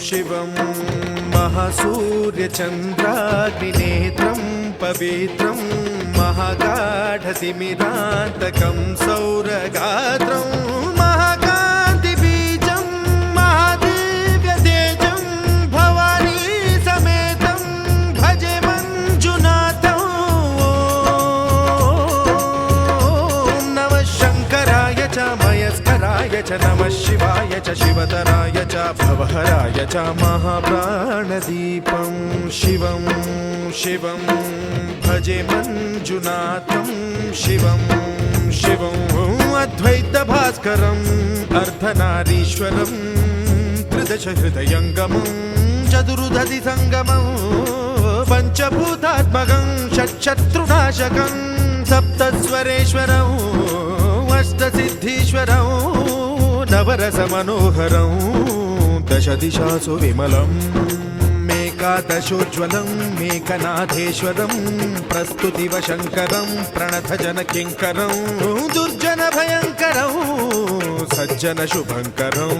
शिवं महासूर्यचन्द्राग्निनेत्रं पवित्रं महागाढतिमिरान्तकं सौरगात्रं महाकान्तिबीजं महादिव्यतेजं भवानी समेतं भजे मञ्जुनाथं। ॐ नमः शङ्कराय च मयस्कराय च नमः शिवाय च शिवतराय च भवहराय च महाप्राणदीपं शिवं शिवं भजे मञ्जुनाथं शिवं शिवं अद्वैतभास्करम् अर्धनारीश्वरं त्रिदशहृदयङ्गमं चतुर्दधिसङ्गमं पञ्चभूतात्मकं षट्शत्रुनाशकं सप्तस्वरेश्वरम् अष्टसिद्धीश्वरं नवरसमनोहरं दशदिशासु विमलम् एकादशोज्ज्वलं मेघनाथेश्वरं प्रस्तुतिवशङ्करं प्रणतजनकिङ्करं दुर्जनभयङ्करं सज्जनशुभङ्करं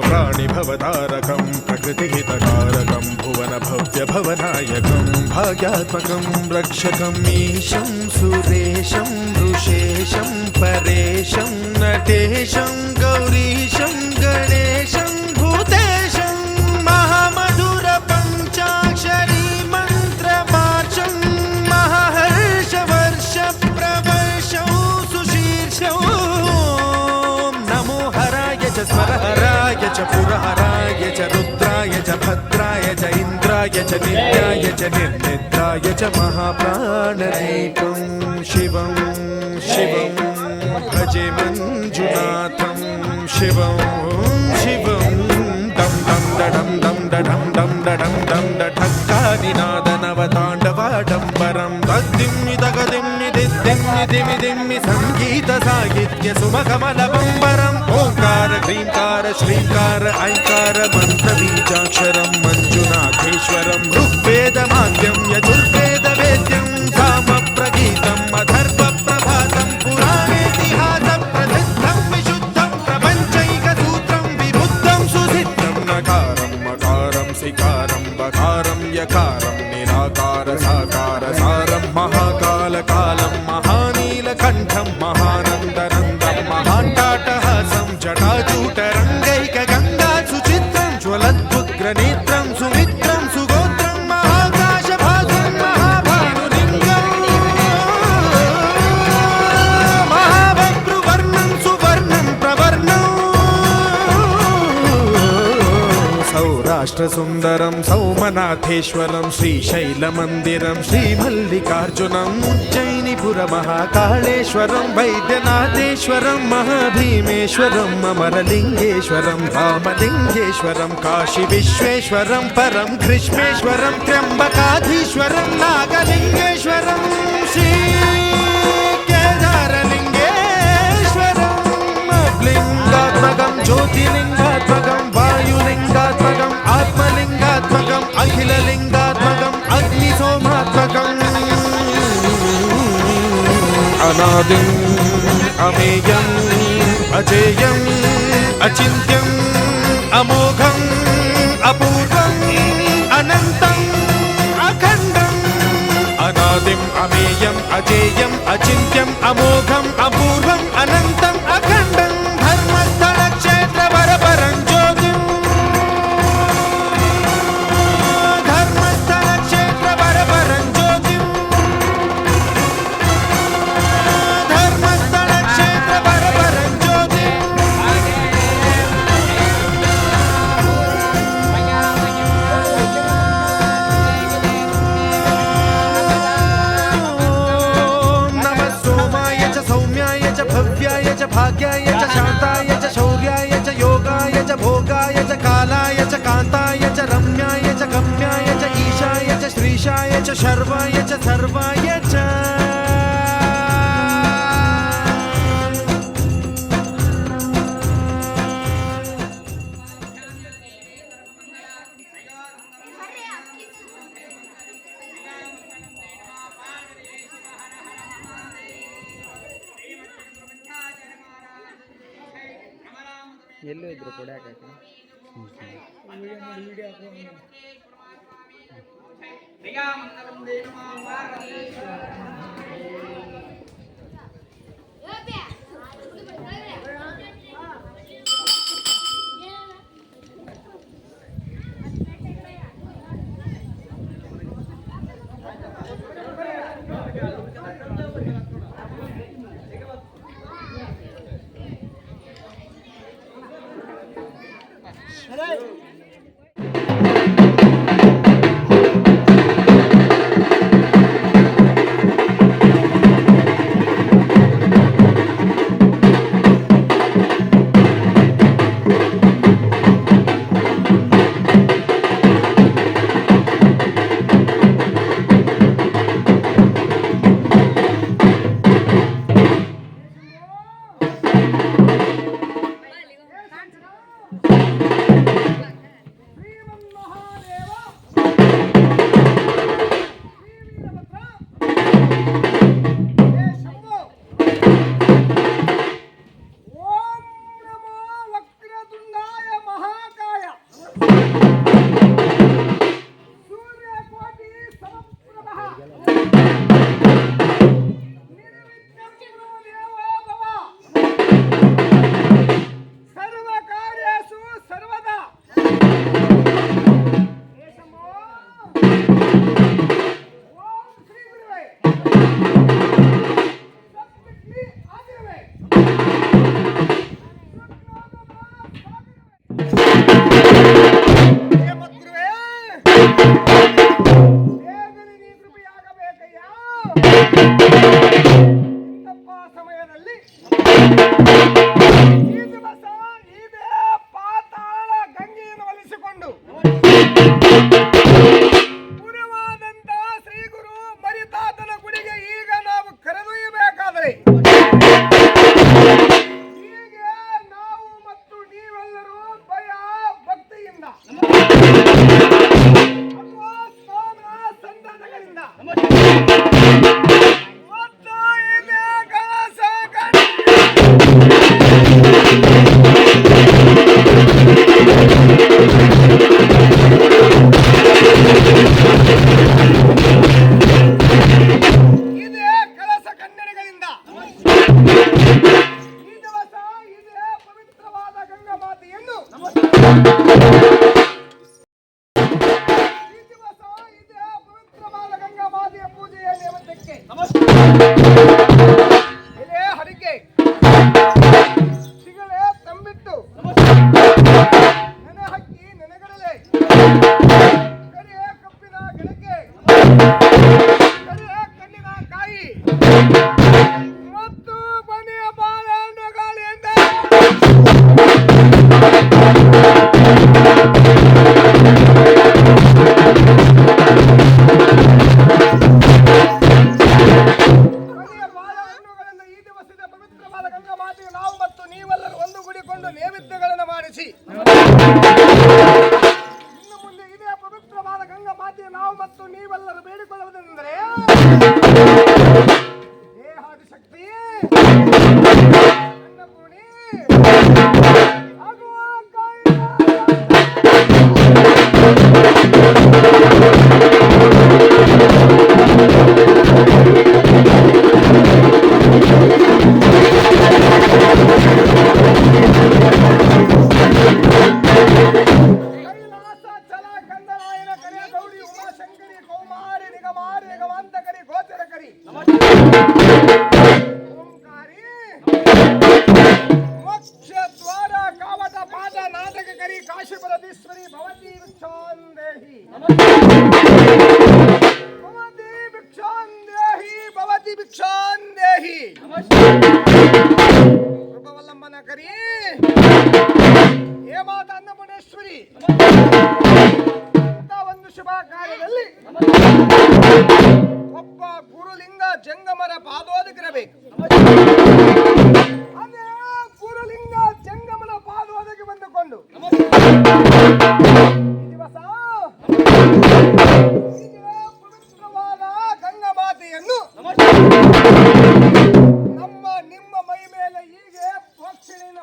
प्राणिभवतारकं प्रकृतिहितकारकं भुवनभव्यभवनायकं भाग्यात्मकं रक्षकं ईशं सुरेशं ऋषेशं परेशं नटेशं गौरीशं गणेशं भूतेशं महामधुर पञ्चाक्षरी मन्त्रमार्चं महाहर्षवर्ष प्रवर्षं सुशीर्षं नमो हराय च स्वरहराय च पुरहराय च रुद्राय च भद्राय च इन्द्राय च नित्याय च निर्निद्राय च महाप्राणदीपं शिवं शिवं भजे मञ्जुनाथं शिवं शिवं दं दं डडं दं डडं दं डडं दं डठक्कादिनादनवताण्डवाडम्बरं तद्दिम्मि तगदिम्मि दिद्दिम्मि दिमि दिम्मि सङ्गीतसाहित्य सुमकमलबम्बरम् ओङ्कार ह्रीङ्कार श्रीकार ऐङ्कार मन्त्रबीजाक्षरं मञ्जुनाथेश्वरं ऋग्वेदमाद्यं यजुर्वेदवेद्यं सामप्रगीतम् अथर्वप्रभातं पुराणेतिहासं प्रसिद्धं विशुद्धं प्रपञ्चैकसूत्रं विबुद्धं सुसिद्धं नकारं मकारं सिकारं बकारं यकारं निराकार साकार सारं महाकालकालं महानीलकण्ठं महानन्दनन्दं महाट्टाटहासं जटाजूटरङ्गैकगङ्गा सुचित्रं ज्वलद्भुग्रनेत्रं सुमित्रं सुगोत्रं महाकाशभासं महाभानुलिङ्गं महावक्तृवर्णं सुवर्णं प्रवर्णं सौराष्ट्रसुन्दरं सौमनाथेश्वरं श्रीशैलमन्दिरं श्रीमल्लिकार्जुनम् उज्जयिनीपुरमहाकाळेश्वरं वैद्यनाथेश्वरं महाभीमेश्वरं अमरलिङ्गेश्वरं रामलिङ्गेश्वरं काशीविश्वेश्वरं परं कृष्णेश्वरं त्र्यम्बकाधीश्वरं नागलिङ्गेश्वरं श्रीकेदारलिङ्गेश्वरं लिङ्गात्मकं ज्योतिलिङ्गात्मकं वायुलिङ्गात्मकम् आत्मलिङ्गात्मकम् अखिललिङ्गात्मकम् अग्निसोमात्मकम् अनादिम् अमेयम् अजेयम् अचिन्त्यम् अमोघम् अपूर्वम् अनन्तम् अखण्डम् अनादिम् अमेयम् अजेयम् अचिन्त्यम् अमोघम् अपूर्वम् अनन्तम् अखण्डम् धर्मस्थलक्षेत्रवरपरं ज्योतिम् धर्मस्थलक्षेत्रवरपरं ज्योतिम् धर्मस्थलक्षेत्रवरपरं ज्योतिम् नमः सोमाय च सौम्याय च भव्याय च भाग्याय च शान्ताय च शौर्याय च योगाय च भोगाय च कालाय च कान्ताय च रम्याय च गम्याय च ईशाय च श्रीशाय च शर्वाय च सर्वाय च ಎಲ್ಲೂ ಇದ್ರು ಕೊಡ್ಯಾಕ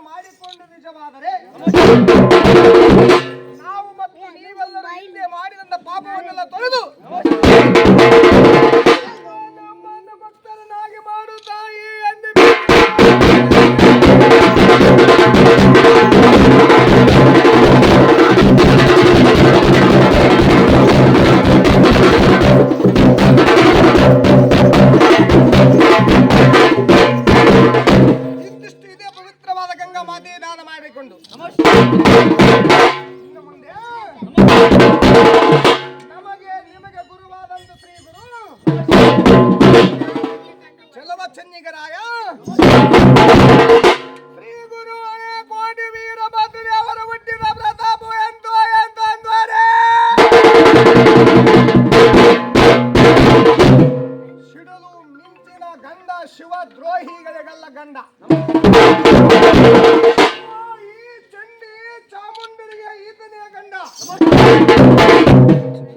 ಮಾಡಿಕೊಂಡು ನಿಜವಾದರೆ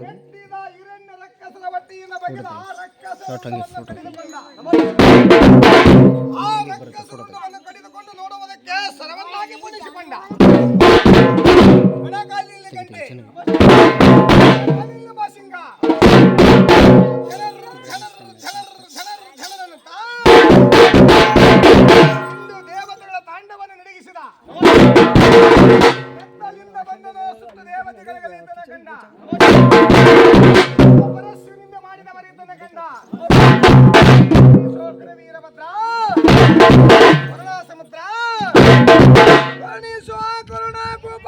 ಮೆಟ್ಟಿದ ಹಿರಣ್ಯ ರಕ್ಕಸನ ಬಟ್ಟೆಯಿಂದ ಬಗೆದ ಆ ರಕ್ಕಸವನ್ನು ಕಡಿದುಕೊಂಡು ನೋಡುವುದಕ್ಕೆ ಸರವನ್ನಾಗಿ ಪೂಜಿಸಿಕೊಂಡ. ಬಡಗಾಲಿಯಲ್ಲಿ ಗಂಟೆ, ಕಾಲಿನಲ್ಲಿ ಬಾಸಿಂಗ, ಹಿಂದೂ ದೇವತೆಗಳ ತಾಂಡವನ್ನು ನಡಗಿಸಿದ. ಎತ್ತಲಿಂದ ಬಂದನು ಸುತ್ತು ದೇವತೆಗಳಿಗೆ ಈತನ ಕಂಡ. ಪರಶುವಿನಿಂದ ಮಾಡಿದವರ ಈತನ ಕಂಡ. ಶೋಕರ ವೀರಭದ್ರ ಕರುಣಾ ಸಮುದ್ರ ಕರುಣಿಸುವ ಕರುಣಾ ಕೂಪ.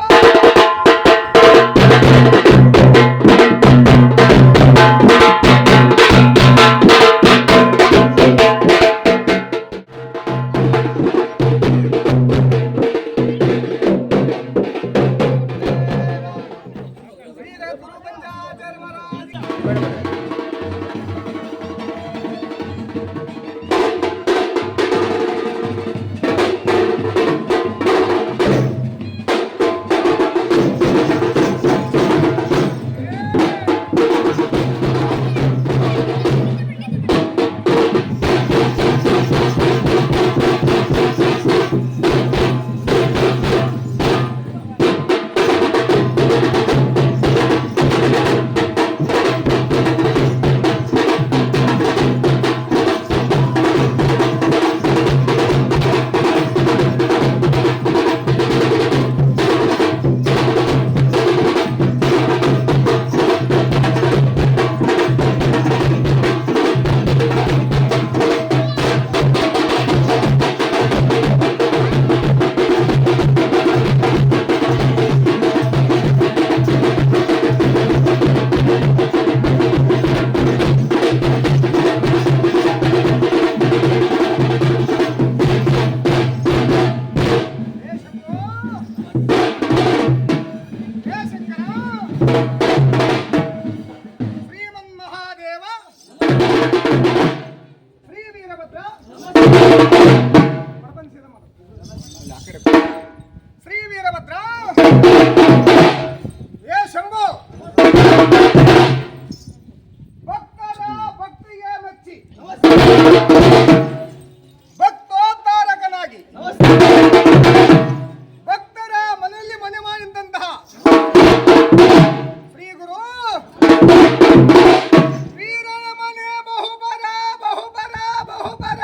ಶ್ರೀ ವೀರಭದ್ರ ಏ ಶಂಭು, ಭಕ್ತರ ಭಕ್ತಿಗೆ ಮೆಚ್ಚಿ ಭಕ್ತೋದ್ಧಾರಕನಾಗಿ ಭಕ್ತರ ಮನೆಯಲ್ಲಿ ಮನೆ ಮಾಡಿದಂತಹ ಶ್ರೀ ಗುರು ವೀರನ ಮನೆ ಬಹುಬರ ಬಹುಬರ ಬಹುಬರ.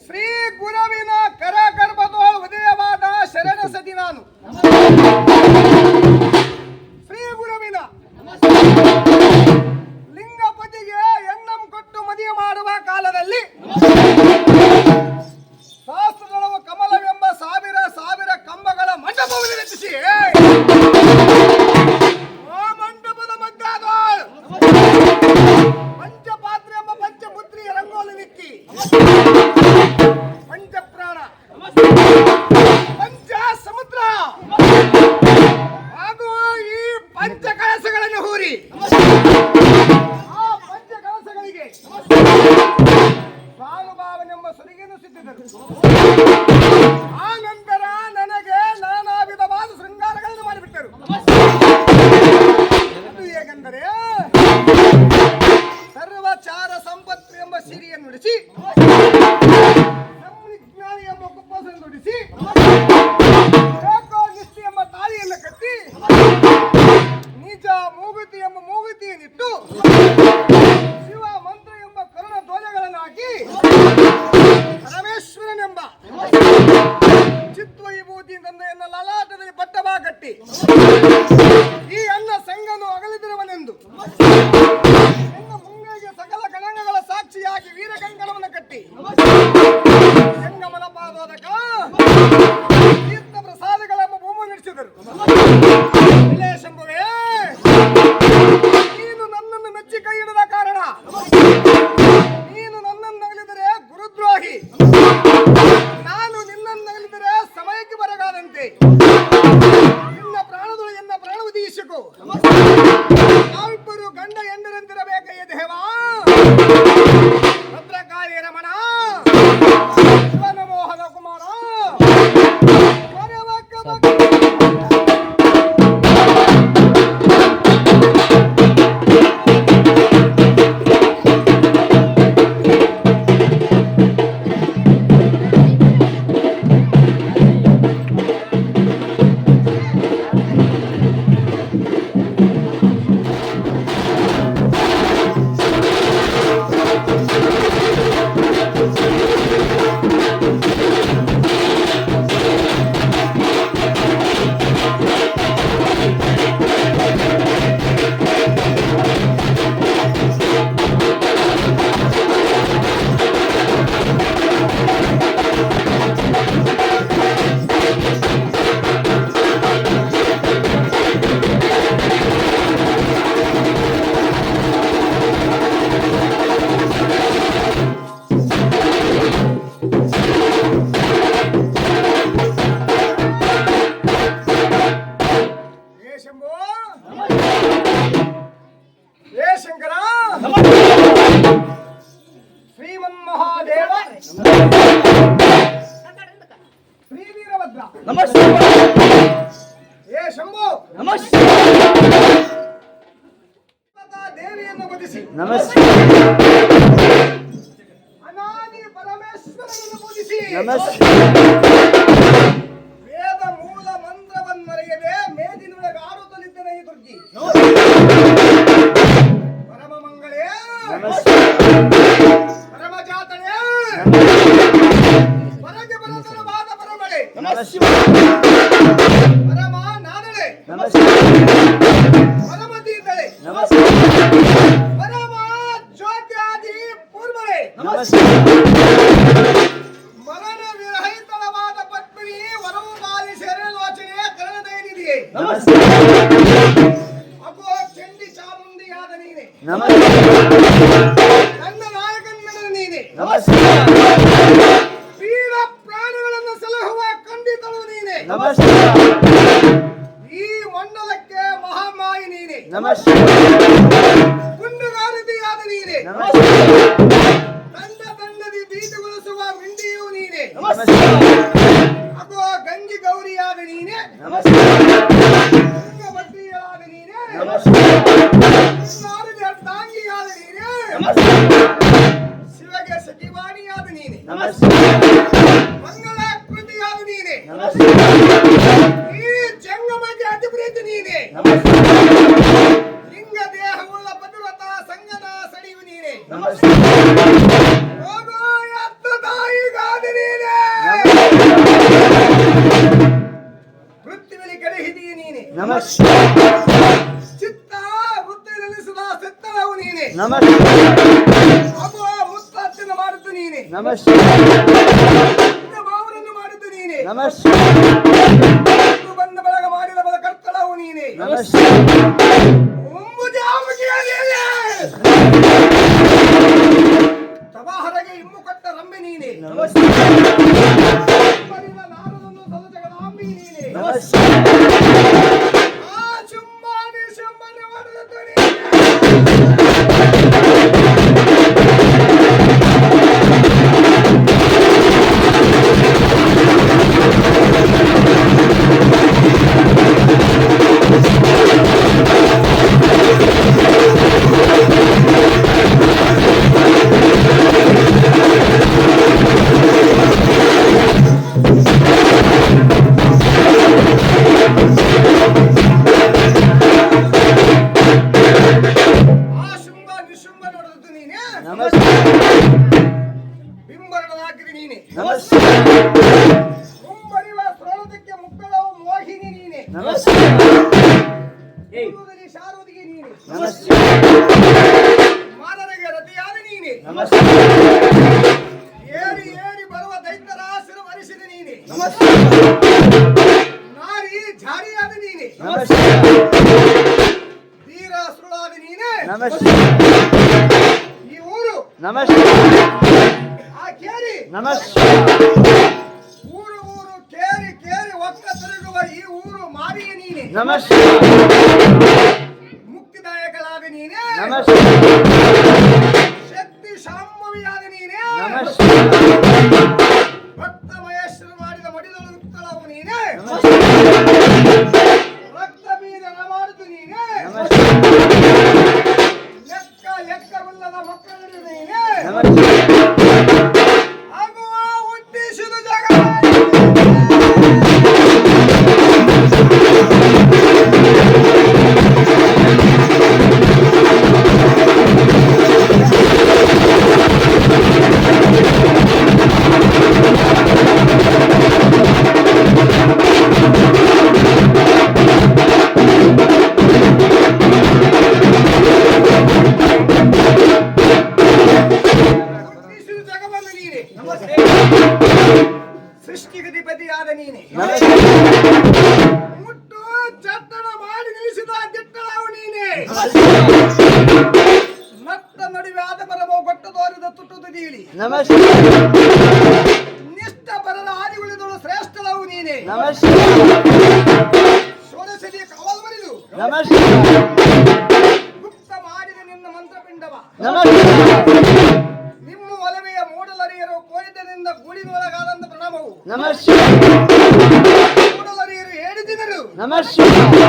ಶ್ರೀ ಗುರುವಿನ ಕರಗರ್ಭದೋ ಉದಯವಾದ ಶರಣ ಸತಿ ನಾನು. ಶ್ರೀ ಗುರುವಿನ ಲಿಂಗಪತಿಗೆ ಎಣ್ಣಂ ಕೊಟ್ಟು ಮದುವೆ ಮಾಡುವ ಕಾಲದಲ್ಲಿ ಶಾಸ್ತ್ರದೊಳವು ಕಮಲವೆಂಬ ಸಾವಿರ ಸಾವಿರ ಕಂಬಗಳ ಮಂಟಪವನ್ನು ರಚಿಸಿ ಆ ಮಂಟಪದ ಮಧ್ಯಾದ ಪಂಚಪಾತ್ರೆ ಎಂಬ ಪಂಚಪುತ್ರಿ ರಂಗೋಲಿ ನಿಕ್ಕಿ ಪಂಚಪ್ರಾಣ ಪಂಚ ಸಮುದ್ರ ಹಾಗೂ ಈ ಪಂಚ ಕಳಸಗಳನ್ನು ಹೂರಿ ಆ ಪಂಚ ಕಳಸಗಳಿಗೆ ಸಾನುಭಾವನೆಂಬ ಸುರಿಗೆಯನ್ನು ಸಿದ್ಧಿದರು. ಆ ನಂತರ ನನಗೆ ನಾನಾ ವಿಧವಾದ ಶೃಂಗಾರಗಳನ್ನು ಮಾಡಿಬಿಟ್ಟರು. ಅದು ಹೇಗೆಂದರೆ ಸರ್ವಚಾರ ಸಂಪತ್ತು ಎಂಬ ಸಿರಿಯನ್ನು ನುಡಿಸಿ, ಸಂವಿಜ್ಞಾನಿ ಎಂಬ ಕುಪ್ಪಸನ್ನು ನುಡಿಸಿ, ಏಕೋನಿಷ್ಠಿ ಎಂಬ ತಾಳಿಯನ್ನು ಕಟ್ಟಿ, ನಿಜ ಮೂಗುತಿ ಎಂಬ ಮೂಗುತಿಯನ್ನಿಟ್ಟು, ಶಿವ ಮಂತ್ರ ಎಂಬ ಕರುಣ ಧ್ವಜಗಳನ್ನು ಹಾಕಿ, ಪರಮೇಶ್ವರನೆಂಬ ಚಿತ್ವ ವಿಭೂತಿ ಎನ್ನ ಲಲಾಟದಲ್ಲಿ ಬಟ್ಟಬಾ ಕಟ್ಟಿ, ಈ ಅನ್ನ ಸಂಗನು ಅಗಲಿದಿರುವನೆಂದು ಎನ್ನ ಮುಂಗೈಗೆ ಸಕಲ ಗಣಗಳ ಸಾಕ್ಷಿಯಾಗಿ ವೀರಕಂಕಣವನ್ನು ಕಟ್ಟಿ, ಸಂಗಮನ ಪಾದೋದಕ ತೀರ್ಥ ಪ್ರಸಾದಗಳೆಂಬ ಭೂಮಿ ನಡೆಸಿದರು. ಶಂಭುವೇ, ನೀನು ನನ್ನನ್ನು ಮೆಚ್ಚಿ ಕೈ ಹಿಡಿದ ಕಾರಣ ನೀನು ನನ್ನನ್ನು ನಗಲಿದರೆ ಗುರುದ್ರೋಹಿ, ನಾನು ನಿನ್ನನ್ನು ನಗಲಿದರೆ ಸಮಯಕ್ಕೆ ಬರಗಾದಂತೆ. ನಿನ್ನ ಪ್ರಾಣದೊಳು ಎನ್ನ ಪ್ರಾಣವು ದೀಶಕು, ನಾವಿಬ್ಬರು ಗಂಡ ಹೆಂಡರಂತಿರಬೇಕೇ ದೇವಾ. ಭದ್ರಕಾಳಿ ರಮಣ ಶ್ರೀ ವೀರಭದ್ರ ನಮಸ್ಕಾರ ಏ ಶಂಭು ನಮಸ್ಕಾರ ದೇವಿಯನ್ನು ಬದಿಸಿ ನಮಸ್ಕಾರ ಅನಾದಿ ಪರಮೇಶ್ವರನನ್ನು ಪೂಜಿಸಿ ನಮಸ್ಕಾರ ವೇದ ಮೂಲ ಮಂತ್ರವನ್ನರಿಯದೆ ಮೇದಿನೊಳಗೆ ಆಡುತ್ತಲಿದ್ದನ ಈ ದುರ್ಗಿ ಪರಮ ಮಂಗಳೇ ಪರಮ ಜಾತಳೆ ಹೊರಗೆ ಬರತರವಾದ ಪರಮಳೆ ಪರಮ ನಾದಳೆ ಪರಮ ತೀರ್ಥಳೆ ಪರಮ ಜ್ಯೋತ್ಯಾದಿ ಪೂರ್ವಳೆ ಮರಣ ವಿರಹಿತವಾದ ಪದ್ಮಿನಿ ವರವು ಬಾಲಿ ಶರಣಲೋಚನೆ ಕರ್ಣದಯನಿದೆಯೇ ಅಗೋ ಚಂಡಿ ಚಾಮುಂಡಿಯಾದ ನೀನೆ ನನ್ನ ನಾಯಕನ್ನಡ ನೀನೆ ವೀರ ಪ್ರಾಣಿಗಳನ್ನು ಸಲಹುವ ಖಂಡಿತಳು ನೀನೆ ಈ ಮಂಡಲಕ್ಕೆ ಮಹಾಮಾಯಿ ನೀನೆ ಗುಂಡುಗಾರಿಕೆಯಾದ ನೀನೆ ತಂಡದಿ ಬೀಜಗೊಳಿಸುವ ಮಿಂಡಿಯೂ ನೀನೆ ಅಗೋ ಗಂಗಿ ಗೌರಿಯಾದ ನೀನೆ ತುಂಗಭದ್ರಿಯಾದ ನೀನೆ ನಾಡಿನ ತಾಂಗಿಯಾದ ನೀನೆ ಶಿವಗೆ ಸಚಿವಾಣಿಯಾದ ನೀನೆ ಮಂಗಳಾಕೃತಿಯಾದ ನೀನೆ ಈ ಜಂಗಮಗೆ ಅಧಿಪ್ರೀತಿ ನೀನೆ ಲಿಂಗ ದೇಹವುಳ್ಳ ಪತಿವ್ರತ ಸಂಗದ ಸಡಿಯು ನೀನೆ ಹೋಗೋ ಎತ್ತ ತಾಯಿಗಾದ ನೀನೆ ವೃತ್ತಿಯಲ್ಲಿ ಕೆಳಹಿದಿಯ ನೀನೆ ಚಿತ್ತ ವೃತ್ತಿಯಲ್ಲಿಸಿದ ಸೆತ್ತಳವು ನೀನೆ ಅಗೋ ಮುತ್ತತ್ತಿನ ಮಾಡಿದ್ದು ನೀನೆ ಬಾವರನ್ನು ಮಾಡಿದ್ದು ನೀನೆ ಬಂದ ಬಳಗ ಮಾಡಿದ ಬಲ ಕರ್ತಳವು ನೀನೆ ಸಭಾಹರಗೆ ಇಮ್ಮು ಕೊಟ್ಟ ರಂಬೆ ನೀನೆ ನಾರದನ್ನು ಸಲಜಗದಾಂಬಿ ನೀನೆ ಆ ಶುಂಭಾನಿ ಶುಂಭನೆ ಹೊಡೆದದ್ದು ನೀನೆ ಬಿಂಬರನಾಗಿರಿ ನೀನೆ ಮುಂಬರಿವ ಪ್ರಣತಕ್ಕೆ ಮುಕ್ಕಳವು ಮೋಹಿನಿ ನೀನೆ ಶಾರುದಿಗೆ ನೀನೆ ಮಾನರಿಗೆ ರತಿಯಾದ ನೀನೆ ಏರಿ ಏರಿ ಬರುವ ದೈತ್ಯರ ಶಿರವರಿಸಿದ ನೀನೆ ನಾರಿ ಜಾರಿಯಾದ ನೀನೆ ಧೀರ ಸುರುಳಾದ ನೀನೆ ಈ ಊರು ಆ ಕೇರಿ ಊರು ಊರು ಕೇರಿ ಕೇರಿ ಒಕ್ಕ ತಿರುಗುವ ಈ ಊರು ಮಾರಿಯ ನೀನೆ ಮುಕ್ತಿದಾಯಕಳಾದ ನೀನೆ ಶಕ್ತಿ ಶಾಂಭವಿಯಾದ ನೀನೆ ಭಕ್ತ ಮಹೇಶ್ವರ ಮಾಡಿದ ಮಡಿದಳು ಉತ್ತಳವು ನೀನೆ ರಕ್ತ ಬೀಜನ ಮಾಡುದು ನೀನೆ ಲೆಕ್ಕವಿಲ್ಲದ ಮಕ್ಕಳು ನೀನೆ ಆಗುವ ಉದ್ದೇಶದ ಜಗ ಸೃಷ್ಟಿಗತಿಪತಿಯಾದ ನೀನೆ ಮುಟ್ಟು ಚಟ್ಟಣ ಮಾಡಿ ನಿಲ್ಲಿಸಿದ ದಿಟ್ಟಳವು ನೀನೆ ನತ್ತ ನಡುವೆ ಆದ ಬರಬೋ ಗೊಟ್ಟ ತೋರಿದ ತುಟ್ಟು ತುದಿಯಿಳಿ ನಿಷ್ಠ ಬರದ ಆದಿ ಉಳಿದಳು ಶ್ರೇಷ್ಠಳವು ನೀನೆ ಷೋಡಶದಿ ಕವಲ್ ಮರಿದು ಗುಪ್ತ ಮಾಡಿದ ನಿನ್ನ ಮಂತ್ರಪಿಂಡವ ನಿಮ್ಮ ಒಲವೆಯ ಮೂಡಲರಿಯರು ಕೋರಿದ್ದರಿಂದ ಗೂಡಿನೊಳಗಾದಂತ ಪ್ರಣಾಮವು ನಮಃ ಶಿವಾಯ. ಕೂಡಲರಿಯರು ಹೇಳಿದರು ನಮಃ ಶಿವಾಯ.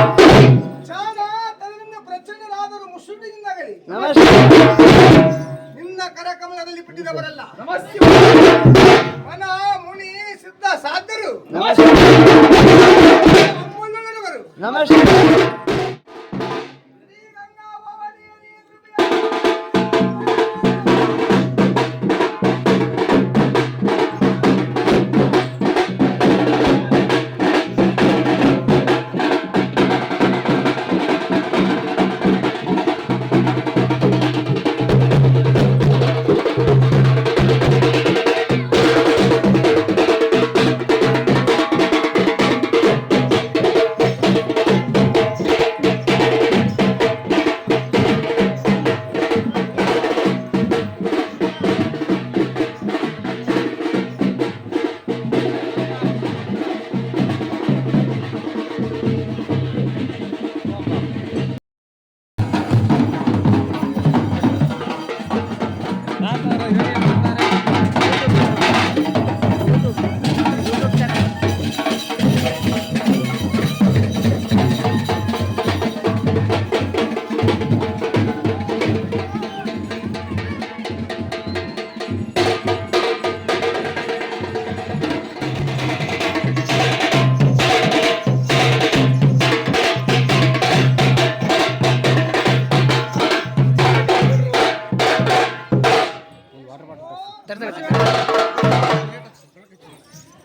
ಚಾನ ತನದಿಂದ ಪ್ರಚಂಡರಾದರು ಮುಸುಡಿಯಿಂದಾಗಲಿ ನಮಃ ಶಿವಾಯ. ನಿನ್ನ ಕರಕಮಲದಲ್ಲಿ ಬಿಟ್ಟಿದವರಲ್ಲ. ನಮಃ ಶಿವಾಯ. ಮನ ಮುನಿ ಸಿದ್ಧ ಸಾಧ್ಯರು ನಮಃ ಶಿವಾಯ. ಅಮ್ಮುಳ್ಳವರು ನಮಃ ಶಿವಾಯ. ಶ್ರೀಗಂಗಾ ಭವಾನಿಯೇ ಕೃಪೆಯ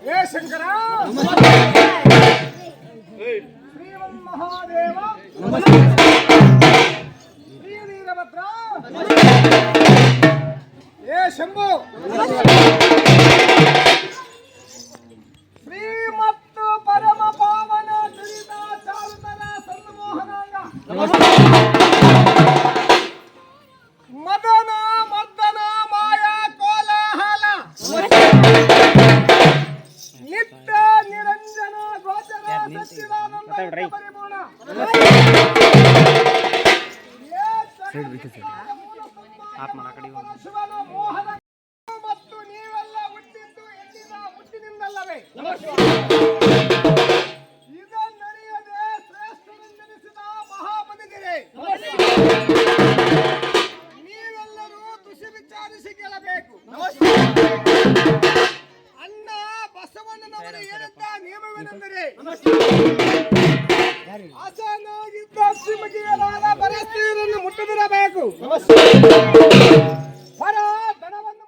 ಏ ಶಂಕರ ಶ್ರೀಮನ್ ಮಹಾದೇವ ಶ್ರೀ ವೀರಭದ್ರ ಏ ಶಂಭು ಶ್ರೀ ಮತ್ತು ಪರಮ ಪಾವನ ಚರಿತ ಚಾರುತರ ಸಂಮೋಹನಾಂಗ ಮದನ ಮದ್ದನ ಮಾಯಾ ಕೋಲಾಹಲ ನಿತ್ಯ ನಿರಂಜನ ಗೋಚರ ಸಚ್ಚಿದಾನಂದ ಪರಿಪೂರ್ಣ ಶಿವನ ಮೋಹನ ಮತ್ತು ನೀವೆಲ್ಲ ಹುಟ್ಟಿದ್ದು ಎಲ್ಲಿಂದ ಹುಟ್ಟಿನಿಂದಲ್ಲವೇ ಇದನ್ನರಿಯದೆ ಶ್ರೇಷ್ಠರೆಂದೆನಿಸಿದ ಮಹಾಬದುಕಿರೆ ನೀವೆಲ್ಲರೂ ತುಸಿ ವಿಚಾರಿಸಿ ಕೇಳಬೇಕು. ಅಣ್ಣ ಬಸವಣ್ಣನವರು ಹೇಳಿದ್ದ ನಿಯಮವೇನೆಂದರೆ ಹಸನಾಗಿದ್ದ ಶ್ರೀಮತಿಯರಾದ ಪರಿಸ್ಥಿತಿಯನ್ನು ಮುಟ್ಟದಿರಬೇಕು. ಹೊರ ದಣವನ್ನು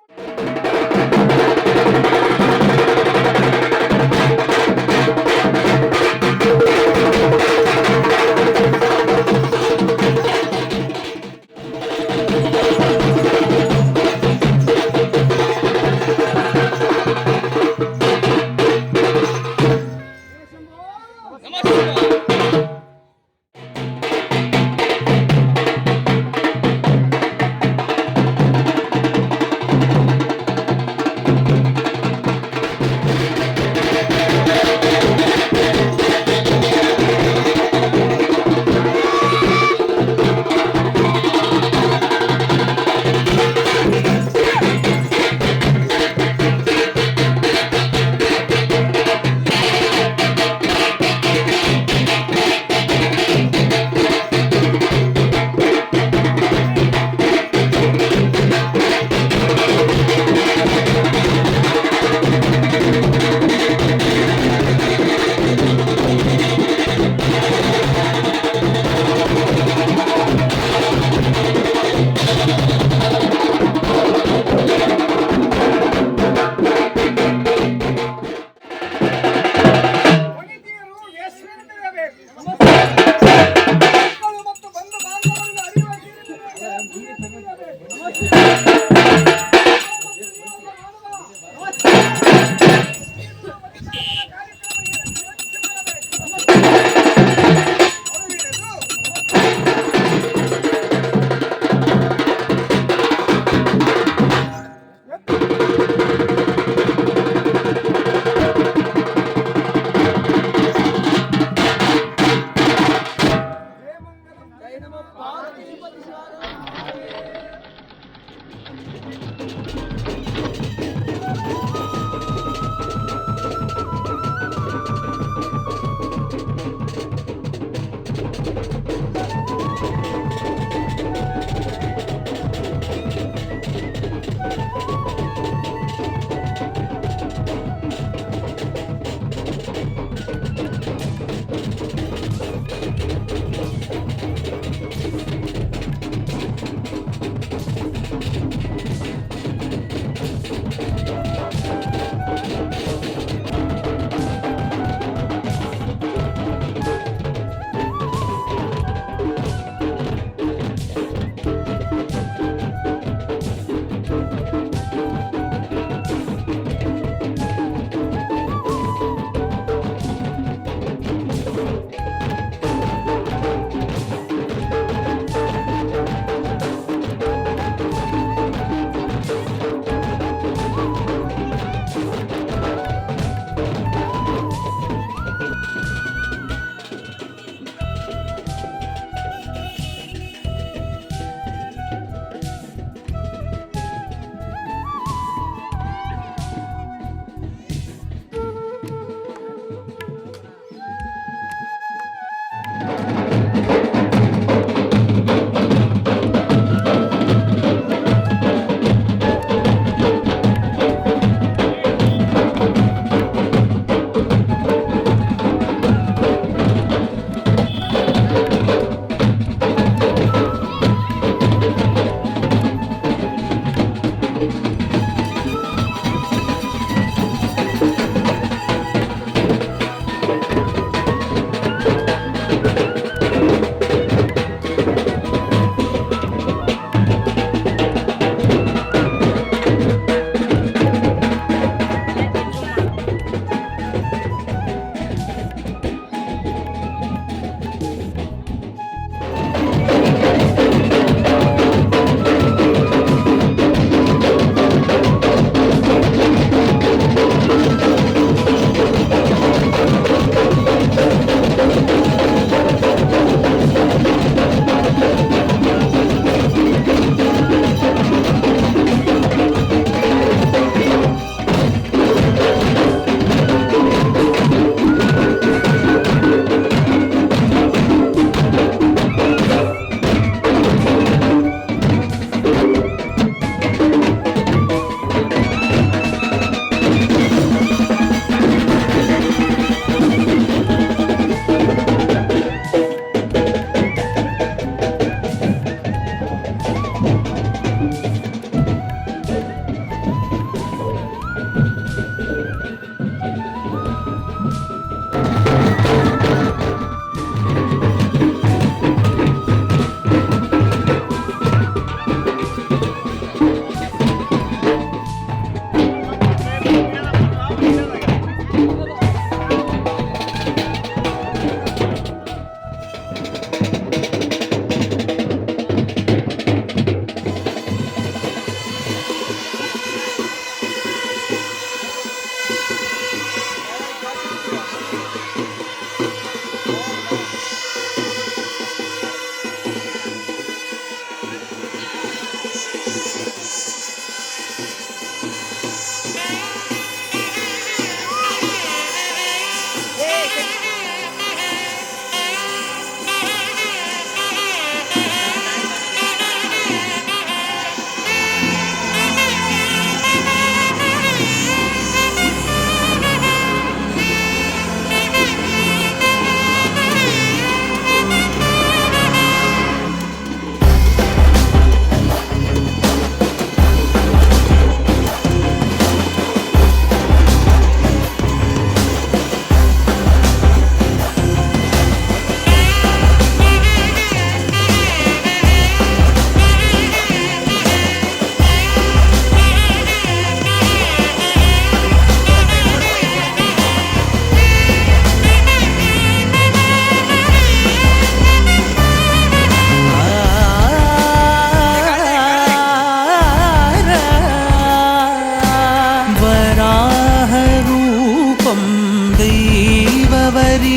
दैववरीतं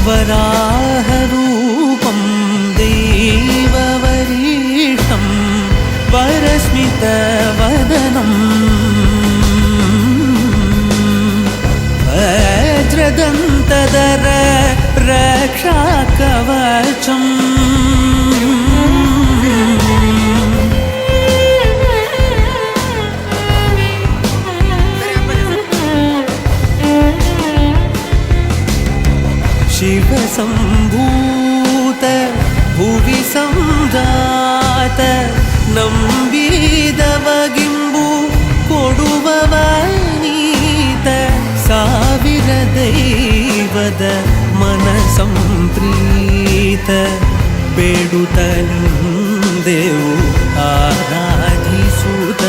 वराहरूपं दैववरीतं वरस्मितवदनं वज्रदन्तधर रक्षाकवचम् शिवसम्भूत भुवि संजात ನಂಬಿದವಗಿಂಬು ಕೊಡುವವನೀತ ಸಾವಿರ ದೈವದ ಮನ ಸಂಪ್ರೀತ ಬೇಡುತ್ತಲಿಂದೆವು ಆರಾಧಿಸುತ್ತ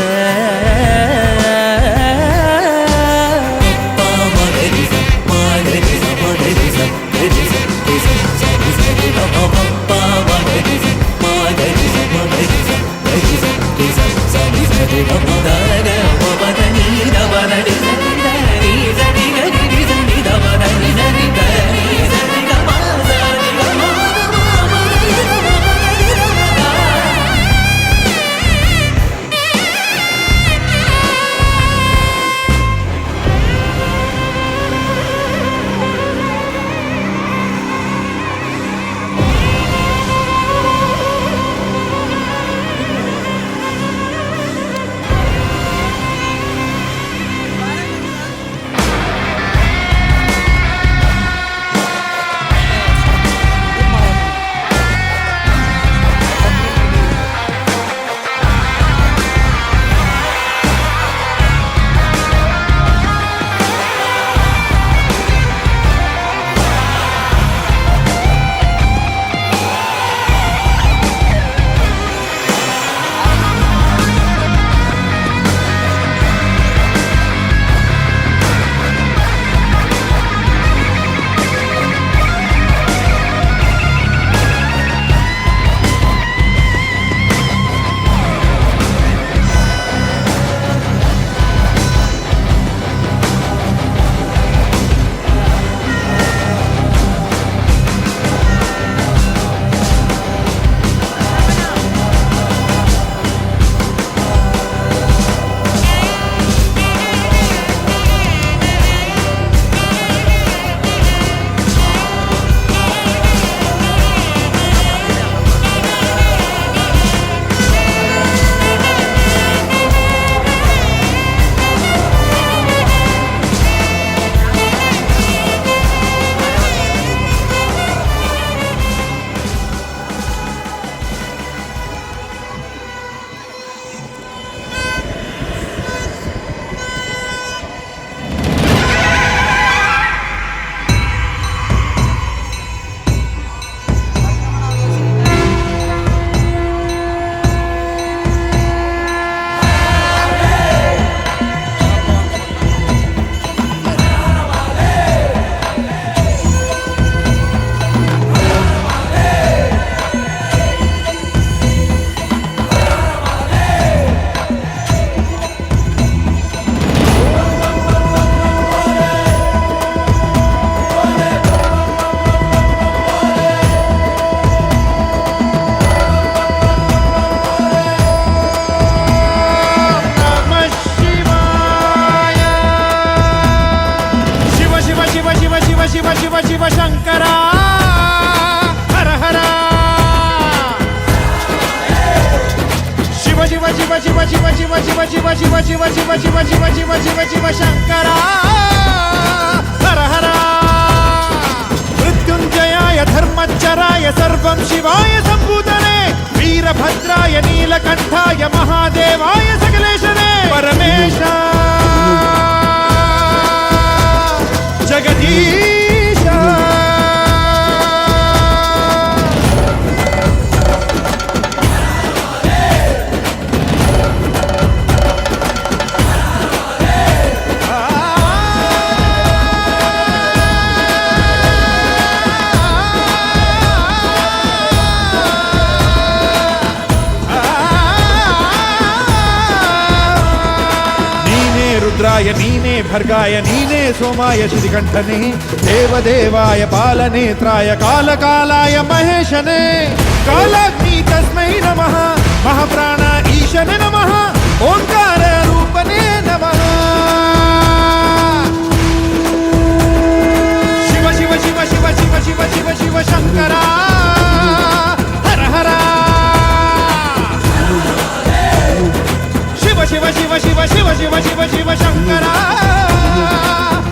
शिव शंकर हर हर मृत्युंजयाय धर्मच्चराय सर्वं शिवाय संभूतने वीरभद्राय नीलकंठाय महादेवाय सकलेशने परमेश जगदीश ರುದ್ರಾಯ ನೀನೇ ಭರ್ಗಾಯ ನೀನೇ ಸೋಮಾಯ ಶ್ರೀಕಂಠನೇ ದೇವದೇವಾಯ ಪಾಲನೇತ್ರಾಯ ಕಾಲಕಾಲಾಯ ಮಹೇಶನೇ ಕಾಲಾಗ್ನಿ ತಸ್ಮೈ ನಮಃ ಮಹಾಪ್ರಾಣ ಈಶನೇ ನಮಃ ಓಂಕಾರ ರೂಪನೇ ನಮಃ ಶಿವ ಶಿವ ಶಿವ ಶಿವ ಶಿವ ಶಿವ ಶಿವ ಶಿವ ಶಂಕರ ಹರ ಹರ ಶಿವ ಶಿವ ಶಿವ ಶಿವ ಶಿವ ಶಿವ ಶಿವ ಶಿವ ಶಂಕರ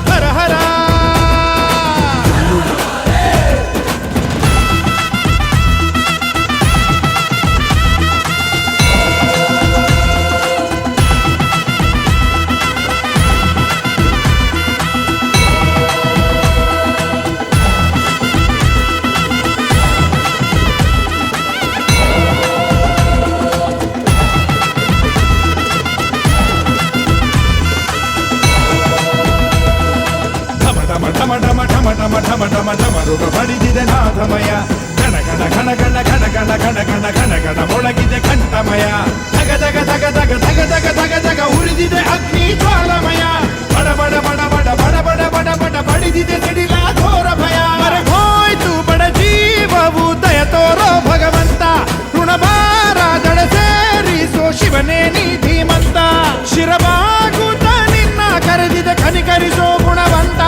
ಹರ ಹರ ಢಮ ಢಮ ಢಮ ಢಮ ಢಮ ಢಮ ಢಮರುಗ ಬಡಿದಿದೆ ನಾಥಮಯ ಗಣ ಗಣ ಗಣ ಗಣ ಗಣ ಗಣ ಗಣ ಗಣ ಗಣ ಗಣ ಮೊಳಗಿದೆ ಕಂಠಮಯ ಧಗ ಧಗ ಧಗ ಧಗ ಧಗ ಧಗ ಧಗ ಧಗ ಉರಿದಿದೆ ಅಗ್ನಿ ಜ್ವಾಲಮಯ ಬಡ ಬಡ ಬಡ ಬಡ ಬಡ ಬಡ ಬಡ ಬಡ ಬಡಿದಿದೆ ಸಿಡಿಲ ಘೋರ ಭಯ ಹೋಯ್ತು ಬಡ ಜೀವವು ದಯ ತೋರೋ ಭಗವಂತ ಋಣಭಾರ ದಡ ಸೇರಿಸೋ ಶಿವನೇ ನೀ ಧೀಮಂತ ಶಿರಬಾಗುತ್ತ ನಿನ್ನ ಕರೆದಿದೆ ಕನಿಕರಿಸೋ ಗುಣವಂತ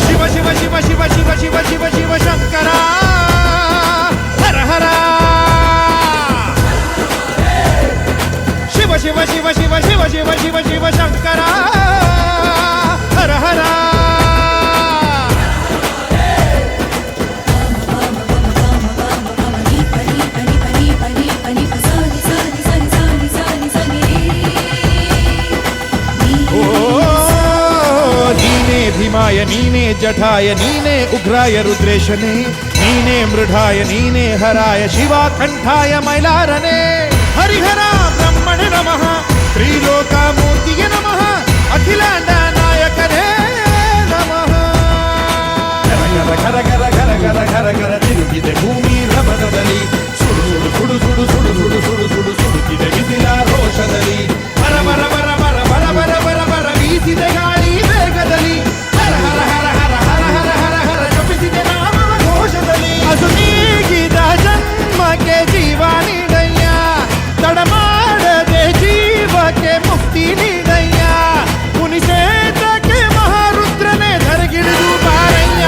ಶಿವ ಶಿವ ಶಿವ ಶಿವ ಶಿವ ಶಿವ ಶಿವ ಶಿವ ಶಂಕರ ಹರ ಹರ ಶಿವ ಶಿವ ಶಿವ ಶಿವ ಶಿವ ಶಿವ ಶಿವ ಶಿವ ಶಂಕರ ಹರ ಹರ ಭೀಮಾಯ ನೀನೇ ಜಠಾಯ ನೀನೇ ಉಗ್ರಾಯ ರುದ್ರೇಶನೇ ನೀನೇ ಮೃಢಾಯ ನೀನೇ ಹರಾಯ ಶಿವಾಕಂಠಾಯ ಮೈಲಾರನೇ ಹರಿಹರ ಬ್ರಹ್ಮಣೆ ನಮಃ ತ್ರಿಲೋಕಮೂರ್ತಿಗೆ ನಮಃ ಅಖಿಲಾಂಡ ನಾಯಕನೇ ನಮಃ ಘರ ಘರ ಘರ ಘರ ಘರ ಘರ ಘರ ತಿರುಗಿದೆ ಭೂಮಿ ರಭಸದಲ್ಲಿ ಸುಡು ಸುಡು ಸುಡು ಸುಡು ಸುಡು ಸುಡು ಸುಡು ಸುಡು ಸುಡುತ್ತಿದೆ ಬಿಸಿಲ ರೋಷದಲ್ಲಿ ಬರ ಬರ ಬರ ಬರ ಬರ ಬರ ಬರ ಬರ ಬೀಸಿದೆ ಗಾಳಿ ವೇಗದಲ್ಲಿ ಹರ ಹರ ಹರ ಹರ ಹರ ಹರ ಹರ ಹರ ಜಪಿಸಿದೆ ನಾಮವ ಘೋಷದಲ್ಲಿ ಅದು ನೀಗಿದ ಜನ್ಮಕ್ಕೆ ಜೀವ ನೀಡಯ್ಯ ತಡ ಮಾಡದೆ ಜೀವಕ್ಕೆ ಮುಕ್ತಿ ನೀಡಯ್ಯ ಮುನಿಷೇತ್ರಕ್ಕೆ ಮಹಾರುದ್ರನೇ ಧರಗಿಳಿದು ಬಾರಯ್ಯ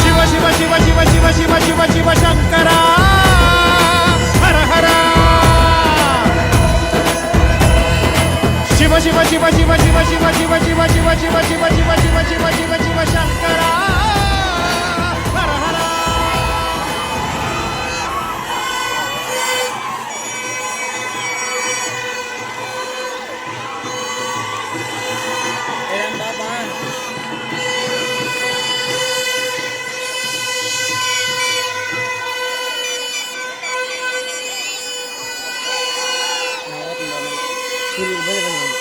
ಶಿವ ಶಿವ ಶಿವ ಶಿವ ಶಿವ ಶಿವ ಶಿವ ಶಿವ ಶಂಕರ ಹರ ಹರ ಶಿವ ಶಿವ ಶಿವ ಶಿವ ಶಿವ ಶಿವ ಶಿವ ಶಿವ ಶಿವ ಶಿವ ಶಿವ ಶಿವ ಶಿವ ಶಿವ ಶಿವ ಶಿವ ಶಂಕರ ಹರ ಹರ Ini